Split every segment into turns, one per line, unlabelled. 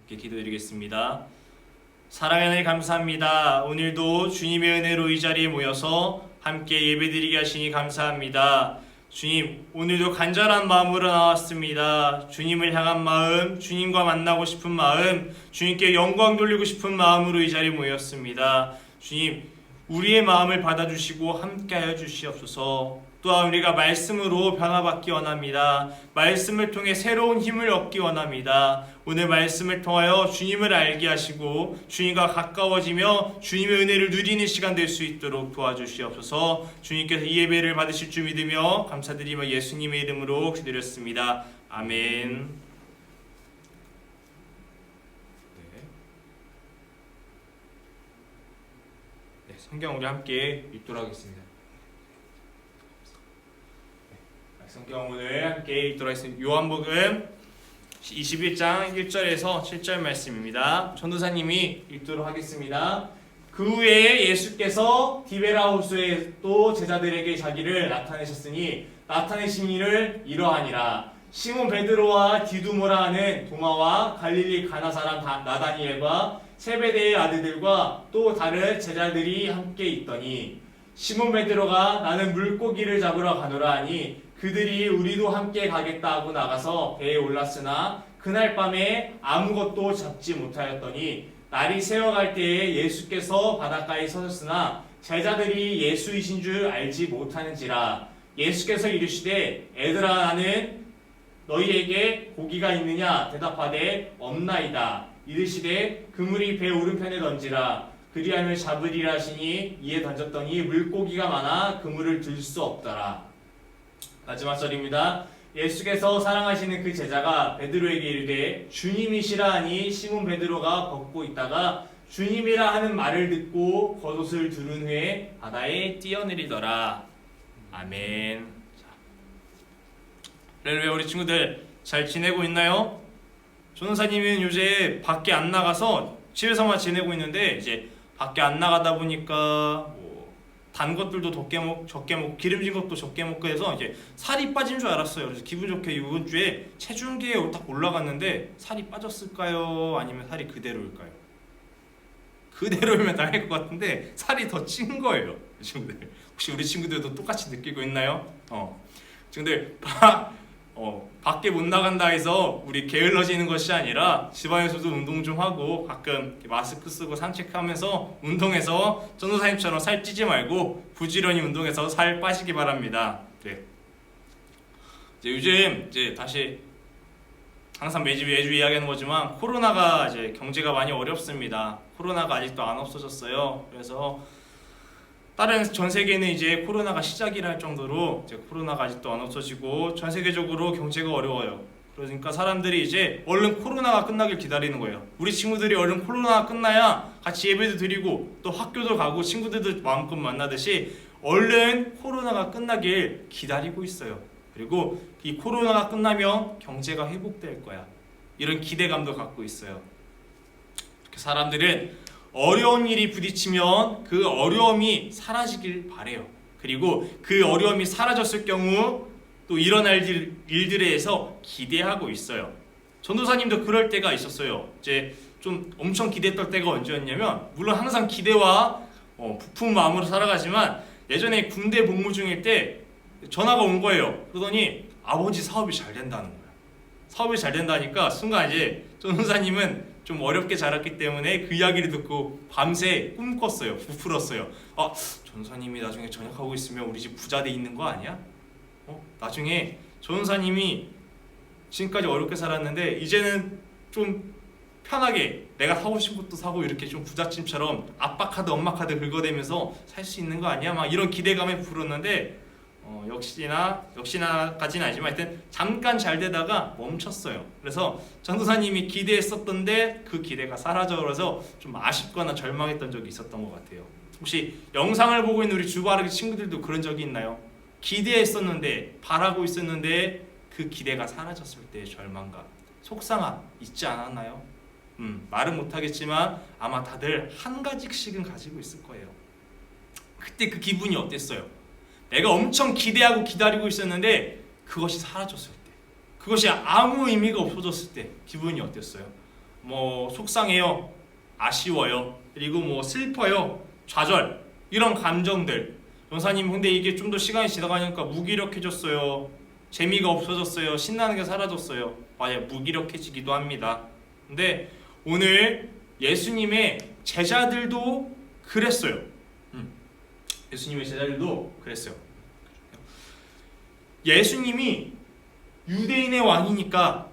이렇게 기도드리겠습니다. 사랑의 하나님 감사합니다. 오늘도 주님의 은혜로 이 자리에 모여서 함께 예배드리게 하시니 감사합니다. 주님, 오늘도 간절한 마음으로 나왔습니다. 주님을 향한 마음, 주님과 만나고 싶은 마음, 주님께 영광 돌리고 싶은 마음으로 이 자리에 모였습니다. 주님, 우리의 마음을 받아주시고 함께하여 주시옵소서. 또한 우리가 말씀으로 변화받기 원합니다. 말씀을 통해 새로운 힘을 얻기 원합니다. 오늘 말씀을 통하여 주님을 알게 하시고 주님과 가까워지며 주님의 은혜를 누리는 시간 될 수 있도록 도와주시옵소서. 주님께서 이 예배를 받으실 줄 믿으며 감사드리며 예수님의 이름으로 기도드렸습니다. 아멘. 성경 우리 함께 읽도록 하겠습니다. 성경 오늘 함께 읽도록 하겠습니다. 요한복음 21장 1절에서 7절 말씀입니다. 전도사님이 읽도록 하겠습니다. 그 후에 예수께서 디베라 호수에 또 제자들에게 자기를 나타내셨으니 나타내신 일을 이러하니라. 시몬 베드로와 디두모라 하는 도마와 갈릴리 가나 사람 나다니엘과 세베대의 아들들과 또 다른 제자들이 함께 있더니 시몬 베드로가 나는 물고기를 잡으러 가노라 하니 그들이 우리도 함께 가겠다 하고 나가서 배에 올랐으나 그날 밤에 아무것도 잡지 못하였더니 날이 새어갈 때에 예수께서 바닷가에 서셨으나 제자들이 예수이신 줄 알지 못하는지라. 예수께서 이르시되 애들아 나는 너희에게 고기가 있느냐 대답하되 없나이다. 이르시되 그물이 배 오른편에 던지라. 그리하면 잡으리라 하시니 이에 던졌더니 물고기가 많아 그물을 들 수 없더라. 마지막 절입니다. 예수께서 사랑하시는 그 제자가 베드로에게 이르되 주님이시라 하니 시몬 베드로가 걷고 있다가 주님이라 하는 말을 듣고 겉옷을 두른 후에 바다에 뛰어내리더라. 아멘. 할렐루야. 우리 친구들 잘 지내고 있나요? 전도사님은 요새 밖에 안 나가서 집에서만 지내고 있는데 이제 밖에 안 나가다 보니까 단 것들도 적게 먹고 기름진 것도 적게 먹고 해서 이제 살이 빠진 줄 알았어요. 그래서 기분 좋게 이번 주에 체중계에 딱 올라갔는데 살이 빠졌을까요? 아니면 살이 그대로일까요? 그대로면 다행일 것 같은데 살이 더 찐 거예요. 친구들 혹시 우리 친구들도 똑같이 느끼고 있나요? 친구들 밖에 못 나간다 해서 우리 게을러지는 것이 아니라 집안에서도 운동 좀 하고 가끔 마스크 쓰고 산책하면서 운동해서 전도사님처럼 살 찌지 말고 부지런히 운동해서 살 빠지기 바랍니다. 네. 요즘 다시 항상 매주 이야기하는 거지만 코로나가 경제가 많이 어렵습니다. 코로나가 아직도 안 없어졌어요. 그래서 다른 전 세계는 이제 코로나가 시작이라 할 정도로 이제 코로나가 아직도 안 없어지고 전 세계적으로 경제가 어려워요. 그러니까 사람들이 이제 얼른 코로나가 끝나길 기다리는 거예요. 우리 친구들이 얼른 코로나가 끝나야 같이 예배도 드리고 또 학교도 가고 친구들도 마음껏 만나듯이 얼른 코로나가 끝나길 기다리고 있어요. 그리고 이 코로나가 끝나면 경제가 회복될 거야. 이런 기대감도 갖고 있어요. 사람들은 어려운 일이 부딪히면 그 어려움이 사라지길 바래요. 그리고 그 어려움이 사라졌을 경우 또 일어날 일들에 대해서 기대하고 있어요. 전도사님도 그럴 때가 있었어요. 이제 좀 엄청 기대했던 때가 언제였냐면, 물론 항상 기대와 부푼 마음으로 살아가지만 예전에 군대 복무 중일 때 전화가 온 거예요. 그러더니 아버지 사업이 잘 된다는 거예요. 사업이 잘 된다니까 순간 이제 전도사님은 좀 어렵게 자랐기 때문에 그 이야기를 듣고 밤새 꿈꿨어요. 부풀었어요. 전도사님이 나중에 전역하고 있으면 우리 집 부자 돼 있는 거 아니야? 나중에 전도사님이 지금까지 어렵게 살았는데 이제는 좀 편하게 내가 사고 싶은 것도 사고 이렇게 좀 부잣집처럼 아빠 카드 엄마 카드 긁어대면서 살 수 있는 거 아니야? 막 이런 기대감에 부풀었는데 역시나까지는 아니지만 하여튼 잠깐 잘 되다가 멈췄어요. 그래서 전도사님이 기대했었던데 그 기대가 사라져서 좀 아쉽거나 절망했던 적이 있었던 것 같아요. 혹시 영상을 보고 있는 우리 주바르기 친구들도 그런 적이 있나요? 기대했었는데 바라고 있었는데 그 기대가 사라졌을 때의 절망감, 속상함 있지 않았나요? 말은 못하겠지만 아마 다들 한 가지씩은 가지고 있을 거예요. 그때 그 기분이 어땠어요? 내가 엄청 기대하고 기다리고 있었는데 그것이 사라졌을 때, 그것이 아무 의미가 없어졌을 때 기분이 어땠어요? 뭐 속상해요, 아쉬워요, 그리고 뭐 슬퍼요, 좌절, 이런 감정들. 전사님 근데 이게 좀 더 시간이 지나가니까 무기력해졌어요, 재미가 없어졌어요, 신나는 게 사라졌어요. 맞아요, 무기력해지기도 합니다. 근데 오늘 예수님의 제자들도 그랬어요. 예수님의 제자들도 그랬어요. 예수님이 유대인의 왕이니까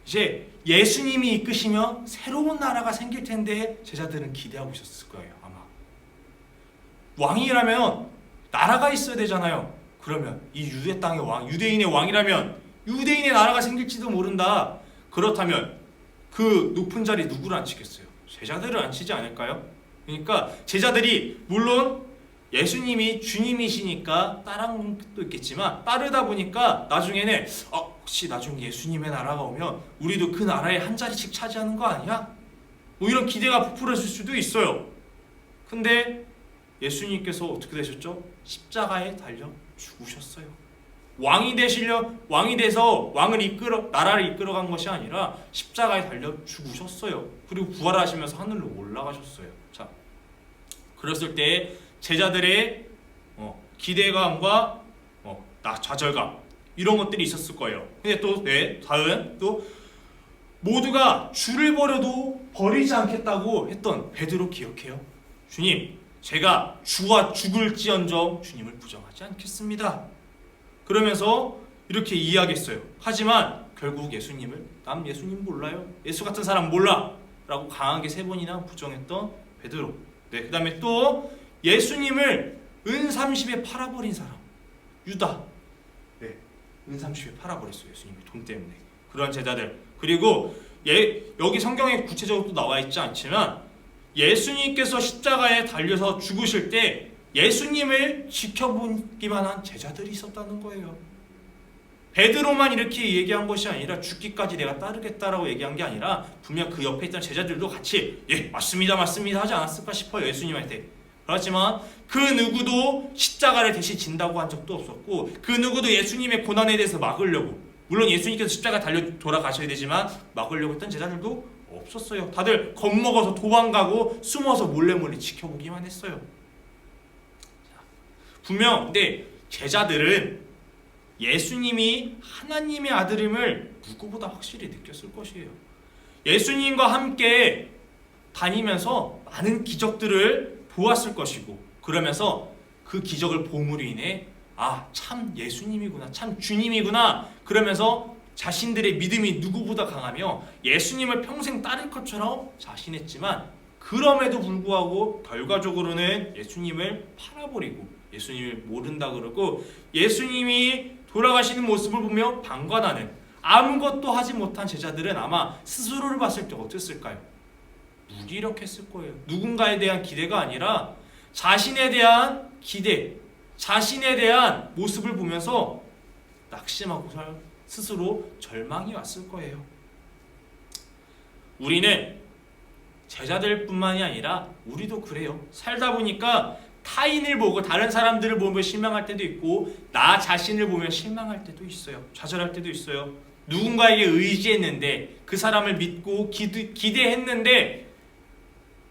이제 예수님이 이끄시면 새로운 나라가 생길 텐데 제자들은 기대하고 있었을 거예요. 아마 왕이라면 나라가 있어야 되잖아요. 그러면 이 유대 땅의 왕, 유대인의 왕이라면 유대인의 나라가 생길지도 모른다. 그렇다면 그 높은 자리 누구를 앉히겠어요? 제자들을 앉히지 않을까요? 그러니까 제자들이 물론 예수님이 주님이시니까 따르는 것도 있겠지만 따르다 보니까 나중에는 혹시 나중에 예수님의 나라가 오면 우리도 그 나라에 한 자리씩 차지하는 거 아니야? 뭐 이런 기대가 부풀어질 수도 있어요. 근데 예수님께서 어떻게 되셨죠? 십자가에 달려 죽으셨어요. 왕이 돼서 나라를 이끌어간 것이 아니라 십자가에 달려 죽으셨어요. 그리고 부활하시면서 하늘로 올라가셨어요. 자, 그랬을 때 제자들의 기대감과 좌절감 이런 것들이 있었을 거예요. 근데 또 다음 또 모두가 주를 버려도 버리지 않겠다고 했던 베드로 기억해요. 주님, 제가 주와 죽을지언정 주님을 부정하지 않겠습니다. 그러면서 이렇게 이야기했어요. 하지만 결국 난 예수님 몰라요, 예수 같은 사람 몰라 라고 강하게 3번이나 부정했던 베드로. 그 다음에 또 예수님을 은30에 팔아버린 사람 유다. 은30에 팔아버렸어요. 예수님이 돈 때문에. 그런 제자들. 그리고 여기 성경에 구체적으로 나와 있지 않지만 예수님께서 십자가에 달려서 죽으실 때 예수님을 지켜보기만 한 제자들이 있었다는 거예요. 베드로만 이렇게 얘기한 것이 아니라 죽기까지 내가 따르겠다라고 얘기한 게 아니라 분명 그 옆에 있던 제자들도 같이 맞습니다 하지 않았을까 싶어요. 예수님한테. 그렇지만 그 누구도 십자가를 대신 진다고 한 적도 없었고 그 누구도 예수님의 고난에 대해서 막으려고, 물론 예수님께서 십자가 달려 돌아가셔야 되지만 막으려고 했던 제자들도 없었어요. 다들 겁먹어서 도망가고 숨어서 몰래 지켜보기만 했어요. 분명 근데 제자들은 예수님이 하나님의 아들임을 누구보다 확실히 느꼈을 것이에요. 예수님과 함께 다니면서 많은 기적들을 보았을 것이고, 그러면서 그 기적을 봄으로 인해 참 예수님이구나, 참 주님이구나, 그러면서 자신들의 믿음이 누구보다 강하며 예수님을 평생 따를 것처럼 자신했지만 그럼에도 불구하고 결과적으로는 예수님을 팔아버리고 예수님을 모른다 그러고 예수님이 돌아가시는 모습을 보며 방관하는 아무것도 하지 못한 제자들은 아마 스스로를 봤을 때 어땠을까요? 무기력했을 거예요. 누군가에 대한 기대가 아니라 자신에 대한 기대, 자신에 대한 모습을 보면서 낙심하고 스스로 절망이 왔을 거예요. 우리는 제자들뿐만이 아니라 우리도 그래요. 살다 보니까 타인을 보고 다른 사람들을 보면 실망할 때도 있고 나 자신을 보면 실망할 때도 있어요. 좌절할 때도 있어요. 누군가에게 의지했는데 그 사람을 믿고 기대했는데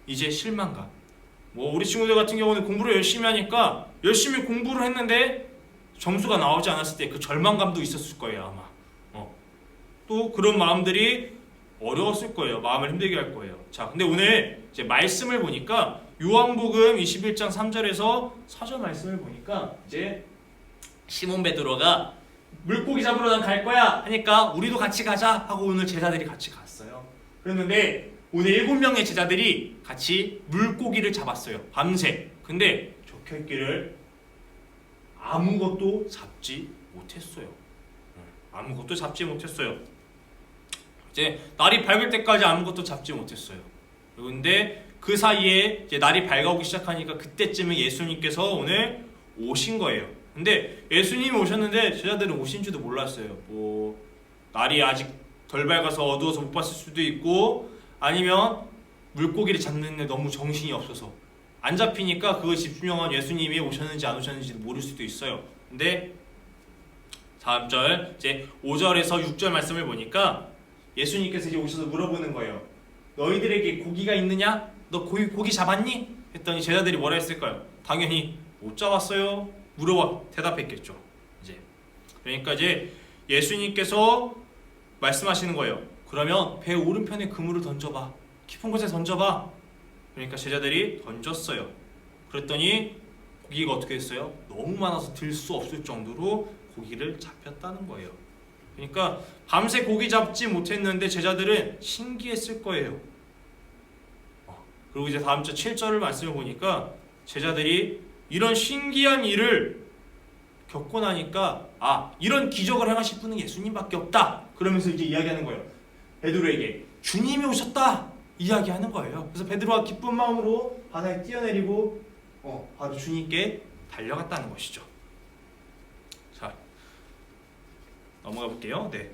이제 실망감. 우리 친구들 같은 경우는 공부를 열심히 하니까 열심히 공부를 했는데 점수가 나오지 않았을 때 그 절망감도 있었을 거예요. 아마 또 그런 마음들이 어려웠을 거예요. 마음을 힘들게 할 거예요. 자, 근데 오늘 이제 말씀을 보니까 요한복음 21장 3절에서 4절 말씀을 보니까 이제 시몬 베드로가 물고기 잡으러 난 갈 거야 하니까 우리도 같이 가자 하고 오늘 제자들이 같이 갔어요. 그랬는데 오늘 7명의 제자들이 같이 물고기를 잡았어요. 밤새. 근데 적혀있기를 아무것도 잡지 못했어요. 아무것도 잡지 못했어요. 이제 날이 밝을 때까지 아무것도 잡지 못했어요. 그런데 그 사이에 이제 날이 밝아오기 시작하니까 그때쯤에 예수님께서 오늘 오신 거예요. 근데 예수님이 오셨는데 제자들은 오신지도 몰랐어요. 날이 아직 덜 밝아서 어두워서 못 봤을 수도 있고 아니면 물고기를 잡는데 너무 정신이 없어서 안 잡히니까 그거 집중하면 예수님이 오셨는지 안 오셨는지도 모를 수도 있어요. 근데 다음 절 이제 5절에서 6절 말씀을 보니까 예수님께서 이제 오셔서 물어보는 거예요. 너희들에게 고기가 있느냐? 너 고기 잡았니? 했더니 제자들이 뭐라 했을까요? 당연히 못 잡았어요. 대답했겠죠. 이제 그러니까 이제 예수님께서 말씀하시는 거예요. 그러면 배 오른편에 그물을 던져봐. 깊은 곳에 던져봐. 그러니까 제자들이 던졌어요. 그랬더니 고기가 어떻게 됐어요? 너무 많아서 들 수 없을 정도로 고기를 잡혔다는 거예요. 그러니까 밤새 고기 잡지 못했는데 제자들은 신기했을 거예요. 그리고 이제 다음 주 7절을 말씀을 보니까 제자들이 이런 신기한 일을 겪고 나니까 이런 기적을 행하실 분은 예수님밖에 없다. 그러면서 이제 이야기하는 거예요. 베드로에게 주님이 오셨다 이야기하는 거예요. 그래서 베드로가 기쁜 마음으로 바다에 뛰어내리고 바로 주님께 달려갔다는 것이죠. 자, 넘어가 볼게요. 네.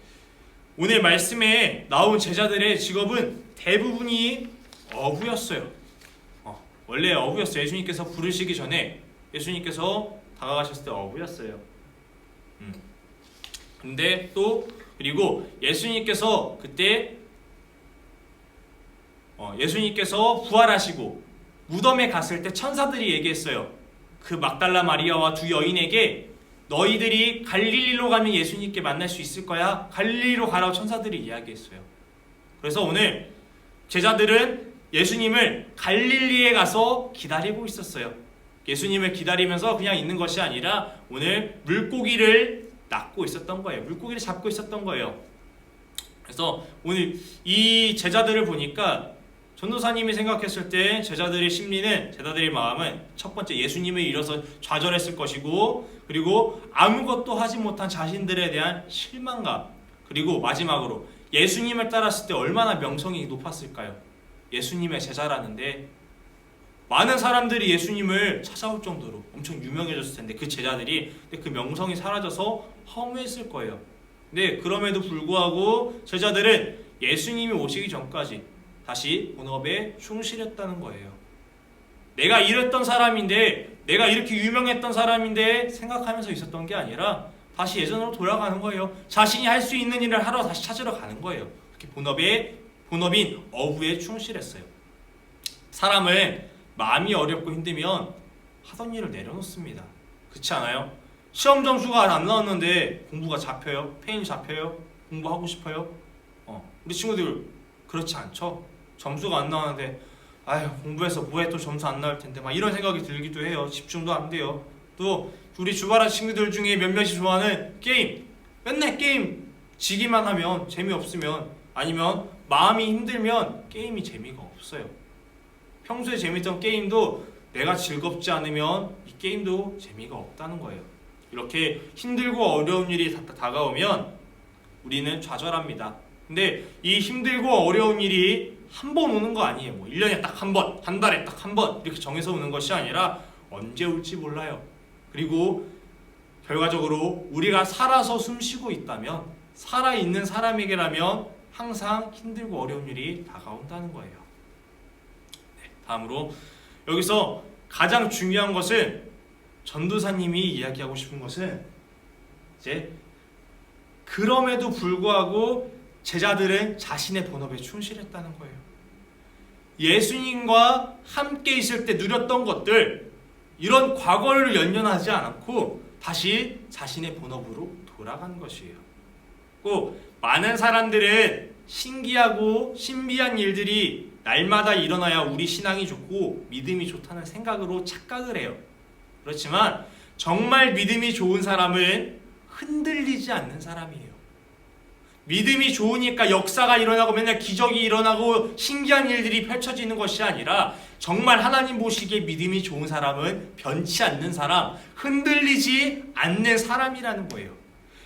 오늘 말씀에 나온 제자들의 직업은 대부분이 어부였어요. 원래 어부였어요. 예수님께서 부르시기 전에 예수님께서 다가가셨을 때 어부였어요. 근데 또 그리고 예수님께서 그때 예수님께서 부활하시고 무덤에 갔을 때 천사들이 얘기했어요. 그 막달라 마리아와 두 여인에게 너희들이 갈릴리로 가면 예수님께 만날 수 있을 거야. 갈릴리로 가라고 천사들이 이야기했어요. 그래서 오늘 제자들은 예수님을 갈릴리에 가서 기다리고 있었어요. 예수님을 기다리면서 그냥 있는 것이 아니라 오늘 물고기를 낚고 있었던 거예요. 물고기를 잡고 있었던 거예요. 그래서 오늘 이 제자들을 보니까 전도사님이 생각했을 때 제자들의 심리는, 제자들의 마음은 첫 번째 예수님을 잃어서 좌절했을 것이고, 그리고 아무것도 하지 못한 자신들에 대한 실망감, 그리고 마지막으로 예수님을 따랐을 때 얼마나 명성이 높았을까요? 예수님의 제자라는데 많은 사람들이 예수님을 찾아올 정도로 엄청 유명해졌을 텐데 그 제자들이 그 명성이 사라져서 허무했을 거예요. 근데 그럼에도 불구하고 제자들은 예수님이 오시기 전까지 다시 본업에 충실했다는 거예요. 내가 이랬던 사람인데, 내가 이렇게 유명했던 사람인데 생각하면서 있었던 게 아니라 다시 예전으로 돌아가는 거예요. 자신이 할 수 있는 일을 하러 다시 찾으러 가는 거예요. 이렇게 본업인 어부에 충실했어요. 사람은 마음이 어렵고 힘들면 하던 일을 내려놓습니다. 그렇지 않아요? 시험 점수가 안 나왔는데 공부가 잡혀요? 페인 잡혀요? 공부하고 싶어요? 우리 친구들 그렇지 않죠? 점수가 안 나왔는데 공부해서 뭐해, 또 점수 안 나올 텐데 막 이런 생각이 들기도 해요. 집중도 안 돼요. 또 우리 주바라 친구들 중에 몇몇이 좋아하는 게임, 맨날 게임 지기만 하면, 재미없으면, 아니면 마음이 힘들면 게임이 재미가 없어요. 평소에 재밌던 게임도 내가 즐겁지 않으면 이 게임도 재미가 없다는 거예요. 이렇게 힘들고 어려운 일이 다가오면 우리는 좌절합니다. 근데 이 힘들고 어려운 일이 한 번 오는 거 아니에요. 1년에 딱 한 번, 한 달에 딱 한 번 이렇게 정해서 오는 것이 아니라 언제 올지 몰라요. 그리고 결과적으로 우리가 살아서 숨쉬고 있다면, 살아있는 사람에게라면 항상 힘들고 어려운 일이 다가온다는 거예요. 네, 다음으로 여기서 가장 중요한 것은, 전도사님이 이야기하고 싶은 것은 이제 그럼에도 불구하고 제자들은 자신의 본업에 충실했다는 거예요. 예수님과 함께 있을 때 누렸던 것들, 이런 과거를 연연하지 않고 다시 자신의 본업으로 돌아간 것이에요. 꼭 많은 사람들은 신기하고 신비한 일들이 날마다 일어나야 우리 신앙이 좋고 믿음이 좋다는 생각으로 착각을 해요. 그렇지만 정말 믿음이 좋은 사람은 흔들리지 않는 사람이에요. 믿음이 좋으니까 역사가 일어나고 맨날 기적이 일어나고 신기한 일들이 펼쳐지는 것이 아니라 정말 하나님 보시기에 믿음이 좋은 사람은 변치 않는 사람, 흔들리지 않는 사람이라는 거예요.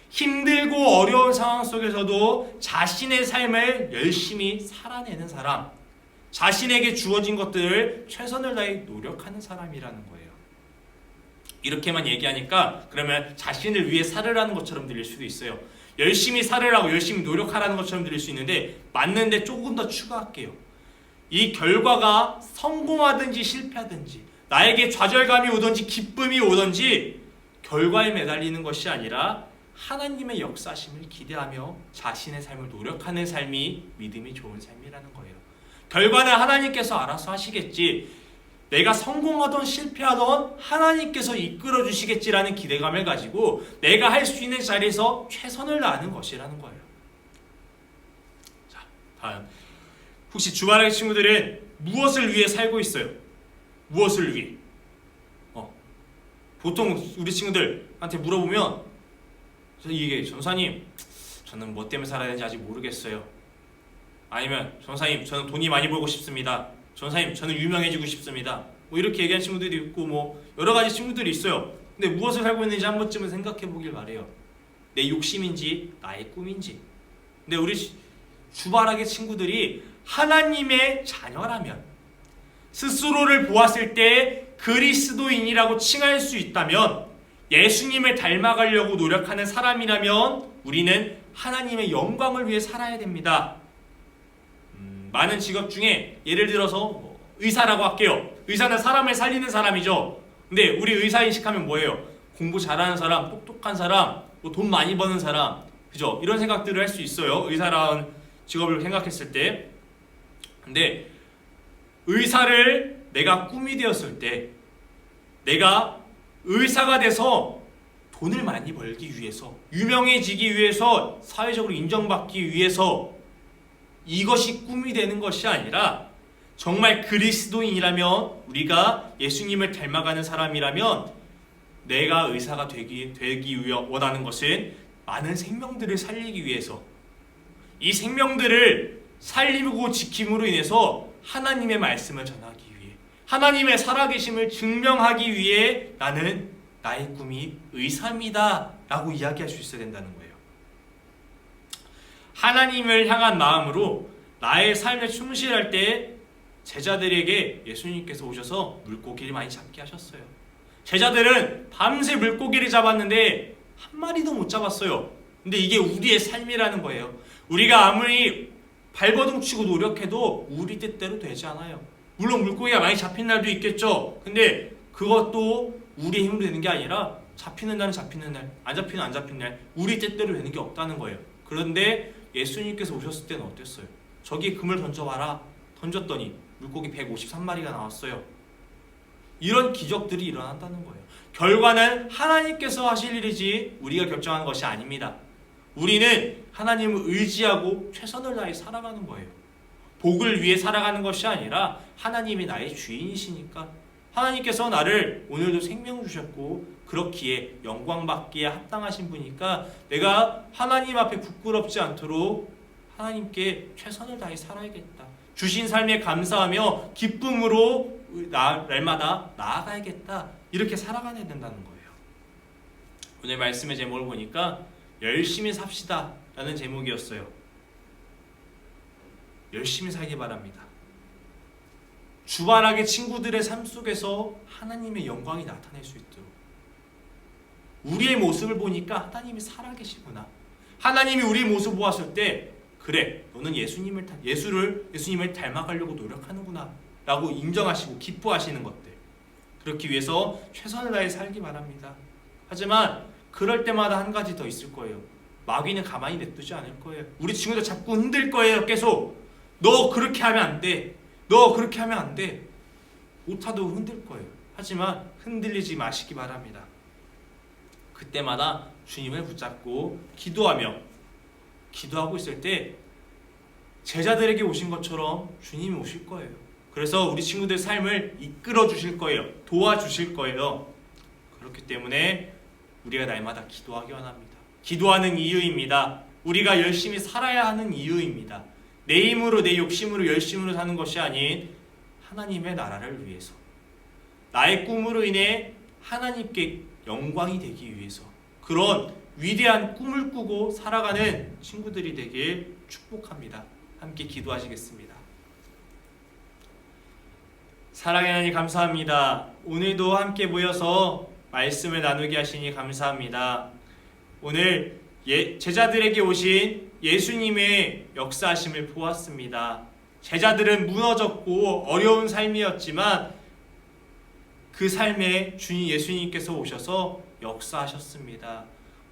힘들고 어려운 상황 속에서도 자신의 삶을 열심히 살아내는 사람, 자신에게 주어진 것들을 최선을 다해 노력하는 사람이라는 거예요. 이렇게만 얘기하니까 그러면 자신을 위해 살으라는 것처럼 들릴 수도 있어요. 열심히 살으라고, 열심히 노력하라는 것처럼 들릴 수 있는데 맞는데 조금 더 추가할게요. 이 결과가 성공하든지 실패하든지, 나에게 좌절감이 오든지 기쁨이 오든지 결과에 매달리는 것이 아니라 하나님의 역사심을 기대하며 자신의 삶을 노력하는 삶이 믿음이 좋은 삶이라는 거예요. 결과는 하나님께서 알아서 하시겠지. 내가 성공하던 실패하던 하나님께서 이끌어 주시겠지라는 기대감을 가지고 내가 할 수 있는 자리에서 최선을 다하는 것이라는 거예요. 자, 다음. 혹시 주말의 친구들은 무엇을 위해 살고 있어요? 무엇을 위해? 보통 우리 친구들한테 물어보면 이게 전사님, 저는 뭐 때문에 살아야 되는지 아직 모르겠어요. 아니면 전사님, 저는 돈이 많이 벌고 싶습니다. 전사님, 저는 유명해지고 싶습니다. 뭐 이렇게 얘기하는 친구들이 있고 뭐 여러 가지 친구들이 있어요. 근데 무엇을 살고 있는지 한 번쯤은 생각해 보길 바래요. 내 욕심인지 나의 꿈인지. 근데 우리 주바라기 친구들이 하나님의 자녀라면, 스스로를 보았을 때 그리스도인이라고 칭할 수 있다면, 예수님을 닮아가려고 노력하는 사람이라면 우리는 하나님의 영광을 위해 살아야 됩니다. 많은 직업 중에 예를 들어서 의사라고 할게요. 의사는 사람을 살리는 사람이죠. 근데 우리 의사 인식하면 뭐예요? 공부 잘하는 사람, 똑똑한 사람, 뭐 돈 많이 버는 사람, 그죠? 이런 생각들을 할 수 있어요. 의사라는 직업을 생각했을 때. 근데 의사를 내가 꿈이 되었을 때, 내가 의사가 돼서 돈을 많이 벌기 위해서, 유명해지기 위해서, 사회적으로 인정받기 위해서 이것이 꿈이 되는 것이 아니라, 정말 그리스도인이라면, 우리가 예수님을 닮아가는 사람이라면, 내가 의사가 되기 위해 원하는 것은 많은 생명들을 살리기 위해서, 이 생명들을 살리고 지킴으로 인해서 하나님의 말씀을 전하기 위해, 하나님의 살아계심을 증명하기 위해 나는 나의 꿈이 의사입니다 라고 이야기할 수 있어야 된다는 거예요. 하나님을 향한 마음으로 나의 삶에 충실할 때 제자들에게 예수님께서 오셔서 물고기를 많이 잡게 하셨어요. 제자들은 밤새 물고기를 잡았는데 한 마리도 못 잡았어요. 근데 이게 우리의 삶이라는 거예요. 우리가 아무리 발버둥치고 노력해도 우리 뜻대로 되지 않아요. 물론 물고기가 많이 잡힌 날도 있겠죠. 근데 그것도 우리의 힘으로 되는 게 아니라 잡히는 날은 잡히는 날, 안 잡히는 안 잡힌 날, 우리 뜻대로 되는 게 없다는 거예요. 그런데 예수님께서 오셨을 때는 어땠어요? 저기 금을 던져봐라. 던졌더니 물고기 153마리가 나왔어요. 이런 기적들이 일어난다는 거예요. 결과는 하나님께서 하실 일이지 우리가 결정하는 것이 아닙니다. 우리는 하나님을 의지하고 최선을 다해 살아가는 거예요. 복을 위해 살아가는 것이 아니라 하나님이 나의 주인이시니까, 하나님께서 나를 오늘도 생명 주셨고 그렇기에 영광받기에 합당하신 분이니까 내가 하나님 앞에 부끄럽지 않도록 하나님께 최선을 다해 살아야겠다. 주신 삶에 감사하며 기쁨으로 날마다 나아가야겠다. 이렇게 살아가야 된다는 거예요. 오늘 말씀의 제목을 보니까 열심히 삽시다 라는 제목이었어요. 열심히 살기 바랍니다. 주바라기 친구들의 삶 속에서 하나님의 영광이 나타날 수 있도록, 우리의 모습을 보니까 하나님이 살아계시구나, 하나님이 우리의 모습을 보았을 때 그래, 너는 예수님을 닮아가려고 노력하는구나 라고 인정하시고 기뻐하시는 것들, 그렇기 위해서 최선을 다해 살기 바랍니다. 하지만 그럴 때마다 한 가지 더 있을 거예요. 마귀는 가만히 냅두지 않을 거예요. 우리 친구들 자꾸 흔들 거예요. 계속 너 그렇게 하면 안 돼, 너 그렇게 하면 안 돼. 못하도 흔들 거예요. 하지만 흔들리지 마시기 바랍니다. 그때마다 주님을 붙잡고 기도하고 있을 때 제자들에게 오신 것처럼 주님이 오실 거예요. 그래서 우리 친구들 삶을 이끌어 주실 거예요. 도와주실 거예요. 그렇기 때문에 우리가 날마다 기도하기 원합니다. 기도하는 이유입니다. 우리가 열심히 살아야 하는 이유입니다. 내 힘으로, 내 욕심으로, 열심으로 사는 것이 아닌 하나님의 나라를 위해서, 나의 꿈으로 인해 하나님께 영광이 되기 위해서, 그런 위대한 꿈을 꾸고 살아가는 친구들이 되길 축복합니다. 함께 기도하시겠습니다. 사랑의 하나님 감사합니다. 오늘도 함께 모여서 말씀을 나누게 하시니 감사합니다. 오늘 제자들에게 오신 예수님의 역사하심을 보았습니다. 제자들은 무너졌고 어려운 삶이었지만 그 삶에 주님 예수님께서 오셔서 역사하셨습니다.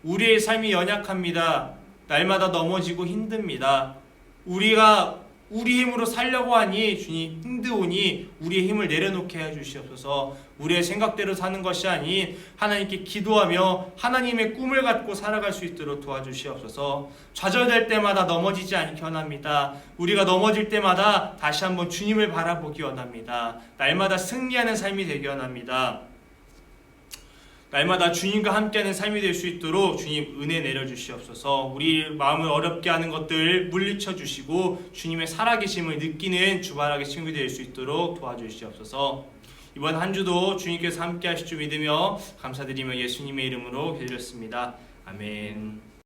우리의 삶이 연약합니다. 날마다 넘어지고 힘듭니다. 우리가 우리 힘으로 살려고 하니 주님 힘드오니 우리의 힘을 내려놓게 해주시옵소서. 우리의 생각대로 사는 것이 아닌 하나님께 기도하며 하나님의 꿈을 갖고 살아갈 수 있도록 도와주시옵소서. 좌절될 때마다 넘어지지 않게 원합니다. 우리가 넘어질 때마다 다시 한번 주님을 바라보기 원합니다. 날마다 승리하는 삶이 되기 원합니다. 날마다 주님과 함께하는 삶이 될 수 있도록 주님 은혜 내려주시옵소서. 우리 마음을 어렵게 하는 것들 물리쳐 주시고 주님의 살아계심을 느끼는 주말하게 친구이 될 수 있도록 도와주시옵소서. 이번 한 주도 주님께서 함께 하실 줄 믿으며 감사드리며 예수님의 이름으로 기도드렸습니다. 아멘.